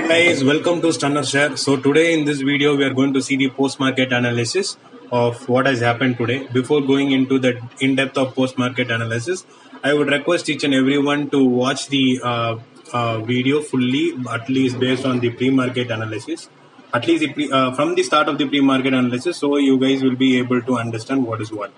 Guys, welcome to Stunner Share. So today in this video we are going to see the post-market analysis of what has happened today. Before going into the in-depth of post-market analysis, I would request each and everyone to watch the video fully, at least based on the pre-market analysis, at least from the start of the pre-market analysis, so you guys will be able to understand what is what.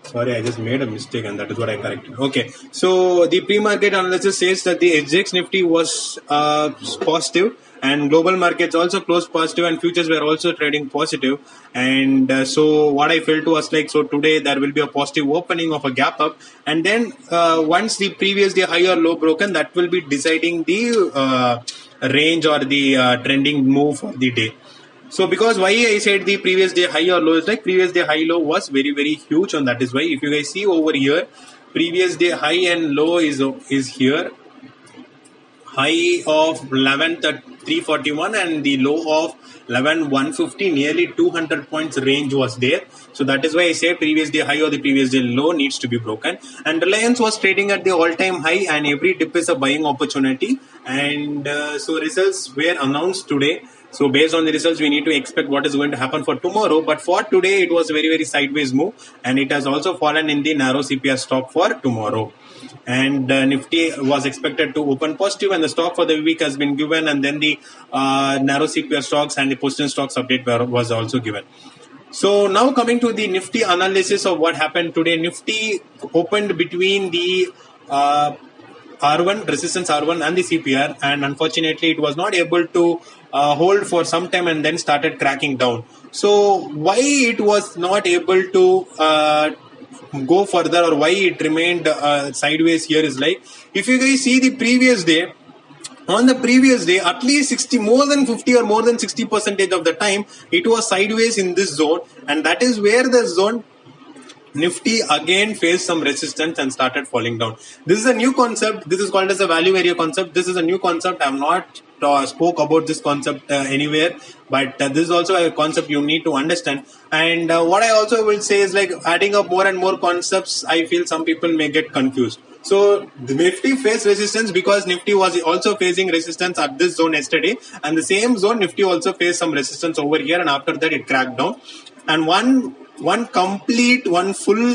Sorry, I just made a mistake and that is what I corrected. Okay, so the pre-market analysis says that the SGX Nifty was positive and global markets also closed positive and futures were also trading positive. And so what I felt was like, so today there will be a positive opening of a gap up, and then once the previous day high or low broken, that will be deciding the range or the trending move for the day. So because why I said the previous day high or low is like previous day high low was very huge, and that is why if you guys see over here, previous day high and low is here, high of 11,341 and the low of 11,150, nearly 200 points range was there. So that is why I say previous day high or the previous day low needs to be broken. And Reliance was trading at the all-time high, and every dip is a buying opportunity. And so results were announced today. So based on the results, we need to expect what is going to happen for tomorrow. But for today, it was a very sideways move, and it has also fallen in the narrow CPR stock for tomorrow. And Nifty was expected to open positive, and the stock for the week has been given, and then the narrow CPR stocks and the position stocks update was also given. So now coming to the Nifty analysis of what happened today, Nifty opened between the R1, resistance R1 and the CPR, and unfortunately it was not able to hold for some time and then started cracking down. So why it was not able to go further, or why it remained sideways here is like, if you guys see the previous day, on the previous day, at least more than 50 or more than 60% of the time, it was sideways in this zone, and that is where the zone Nifty again faced some resistance and started falling down. This is a new concept. This is called as a value area concept. This is a new concept. I have not spoke about this concept anywhere, but this is also a concept you need to understand. And what I also will say is, like, adding up more and more concepts, I feel some people may get confused. So the Nifty faced resistance because Nifty was also facing resistance at this zone yesterday, and the same zone Nifty also faced some resistance over here, and after that it cracked down. And one full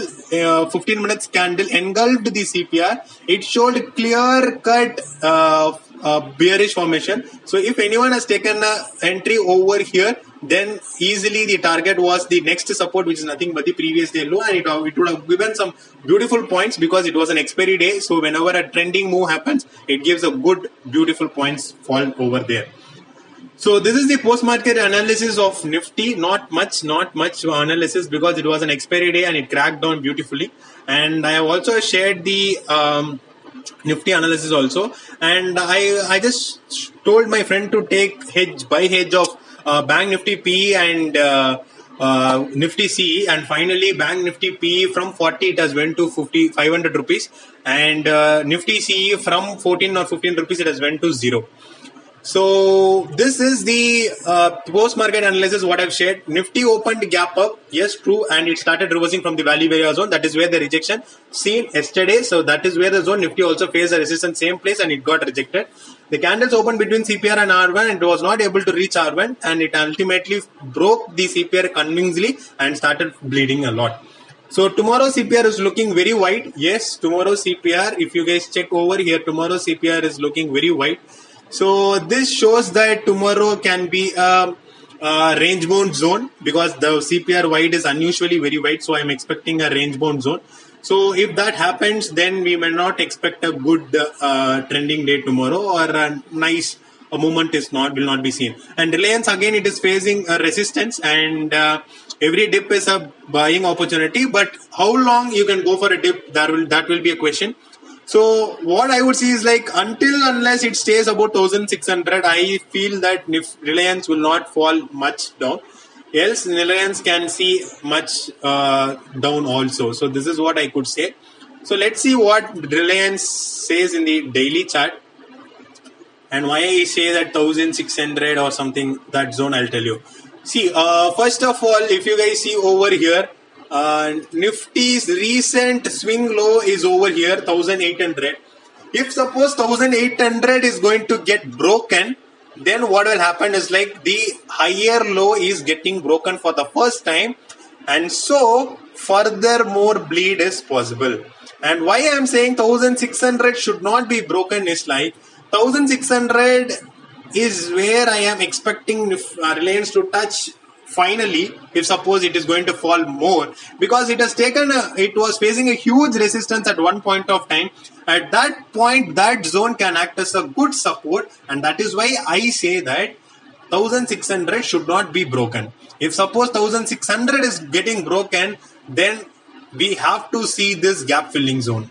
15 minutes candle engulfed the CPR. It showed clear cut bearish formation. So if anyone has taken an entry over here, then easily the target was the next support, which is nothing but the previous day low, and it would have given some beautiful points because it was an expiry day. So whenever a trending move happens, it gives a good beautiful points fall over there. So this is the post-market analysis of Nifty. Not much analysis because it was an expiry day and it cracked down beautifully. And I have also shared the Nifty analysis also. And I just told my friend to take buy hedge of Bank Nifty PE and Nifty CE, and finally Bank Nifty PE from 40 it has went to 500 rupees, and Nifty CE from 14 or 15 rupees it has went to 0. So this is the post-market analysis what I've shared. Nifty opened gap up, yes, true, and it started reversing from the value area zone. That is where the rejection seen yesterday. So that is where the zone Nifty also faced a resistance same place, and it got rejected. The candles opened between CPR and R1, and it was not able to reach R1, and it ultimately broke the CPR convincingly and started bleeding a lot. So tomorrow CPR is looking very wide. Yes, tomorrow CPR, if you guys check over here, tomorrow CPR is looking very wide. So this shows that tomorrow can be a range bound zone because the CPR wide is unusually very wide. So I'm expecting a range bound zone. So if that happens, then we may not expect a good trending day tomorrow, or a nice movement will not be seen. And Reliance again, it is facing a resistance, and every dip is a buying opportunity. But how long you can go for a dip, that will be a question. So what I would see is, like, unless it stays about 1,600, I feel that Reliance will not fall much down. Else Reliance can see much down also. So this is what I could say. So let's see what Reliance says in the daily chart. And why I say that 1,600 or something, that zone, I'll tell you. See, first of all, if you guys see over here, Nifty's recent swing low is over here, 1,800. If suppose 1,800 is going to get broken, then what will happen is like the higher low is getting broken for the first time, and so further more bleed is possible. And why I am saying 1600 should not be broken is like 1600 is where I am expecting Reliance to touch finally, if suppose it is going to fall more, because it has taken it was facing a huge resistance at one point of time. At that point, that zone can act as a good support, and that is why I say that 1600 should not be broken. If suppose 1600 is getting broken, then we have to see this gap filling zone.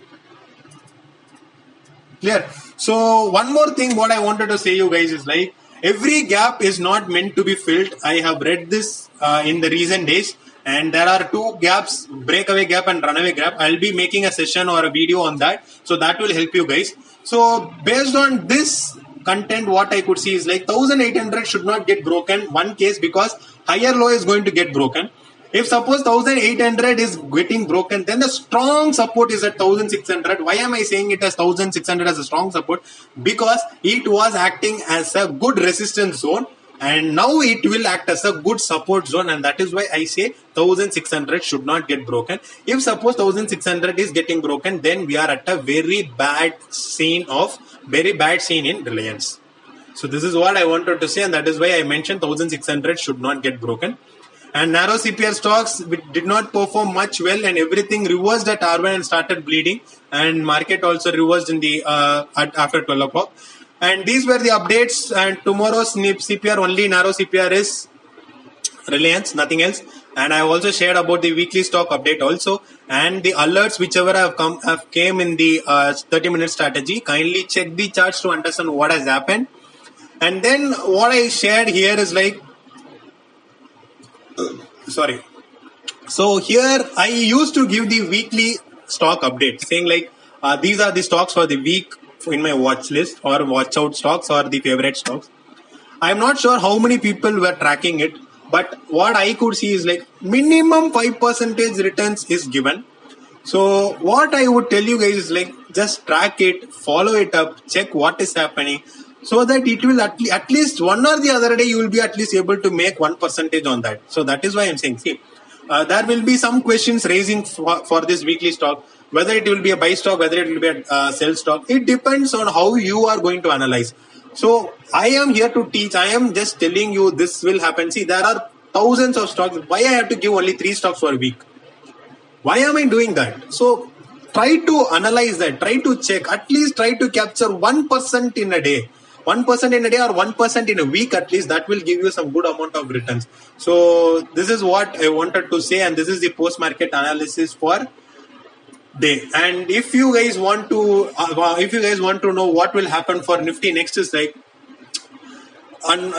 Clear? So one more thing what I wanted to say you guys is like, every gap is not meant to be filled. I have read this in the recent days, and there are two gaps, breakaway gap and runaway gap. I'll be making a session or a video on that, so that will help you guys. So based on this content, what I could see is like 1800 should not get broken. One case, because higher low is going to get broken. If suppose 1800 is getting broken, then the strong support is at 1600. Why am I saying it as 1600 as a strong support? Because it was acting as a good resistance zone, and now it will act as a good support zone, and that is why I say 1600 should not get broken. If suppose 1600 is getting broken, then we are at a very bad scene in Reliance. So this is what I wanted to say, and that is why I mentioned 1600 should not get broken. And narrow CPR stocks did not perform much well, and everything reversed at R1 and started bleeding, and market also reversed in the after 12 o'clock. And these were the updates, and tomorrow's CPR, only narrow CPR is Reliance, nothing else. And I have also shared about the weekly stock update also, and the alerts whichever have came in the 30-minute strategy. Kindly check the charts to understand what has happened. And then what I shared here is like, sorry. So here I used to give the weekly stock update, saying like these are the stocks for the week in my watch list or watch out stocks or the favorite stocks. I'm not sure how many people were tracking it, but what I could see is like minimum 5% returns is given. So what I would tell you guys is like, just track it, follow it up, check what is happening, so that it will at least one or the other day you will be at least able to make 1% on that. So that is why I'm saying, see, there will be some questions raising for this weekly stock, whether it will be a buy stock, whether it will be a sell stock. It depends on how you are going to analyze. So I am here to teach. I am just telling you this will happen. See, there are thousands of stocks. Why I have to give only 3 stocks for a week? Why am I doing that? So try to analyze that. Try to check. At least try to capture 1% in a day. 1% in a day or 1% in a week at least. That will give you some good amount of returns. So this is what I wanted to say, and this is the post-market analysis for day. And if you guys want to know what will happen for Nifty next, is like,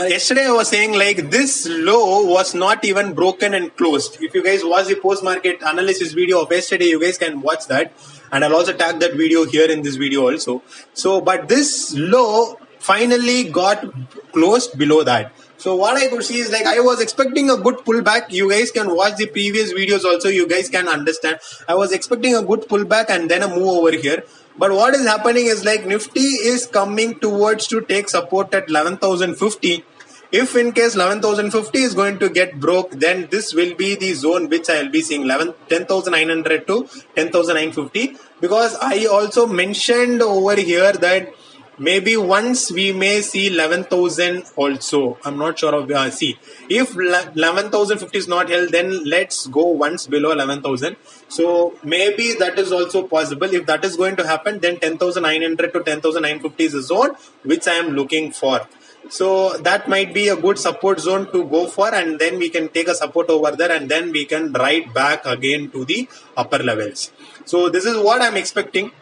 yesterday I was saying like this low was not even broken and closed. If you guys watch the post-market analysis video of yesterday, you guys can watch that, and I'll also tag that video here in this video also. So but this low finally got closed below that. So what I could see is like, I was expecting a good pullback. You guys can watch the previous videos also. You guys can understand. I was expecting a good pullback and then a move over here. But what is happening is like Nifty is coming towards to take support at 11,050. If in case 11,050 is going to get broke, then this will be the zone which I will be seeing 10,900 to 10,950. Because I also mentioned over here that maybe once we may see 11,000 also. I'm not sure of see. If 11,050 is not held, then let's go once below 11,000. So maybe that is also possible. If that is going to happen, then 10,900 to 10,950 is a zone which I am looking for. So that might be a good support zone to go for, and then we can take a support over there, and then we can ride back again to the upper levels. So this is what I'm expecting.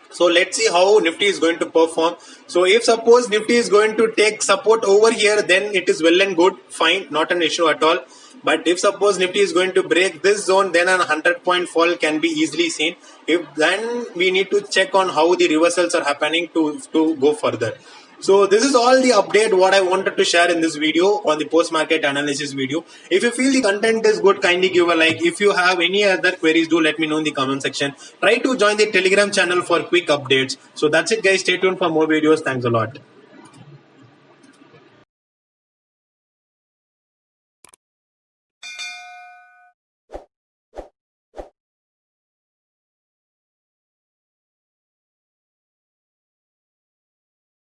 So let's see how Nifty is going to perform. So if suppose Nifty is going to take support over here, then it is well and good, fine, not an issue at all. But if suppose Nifty is going to break this zone, then a 100-point fall can be easily seen. If then we need to check on how the reversals are happening to go further. So this is all the update what I wanted to share in this video on the post-market analysis video. If you feel the content is good, kindly give a like. If you have any other queries, do let me know in the comment section. Try to join the Telegram channel for quick updates. So that's it guys. Stay tuned for more videos. Thanks a lot.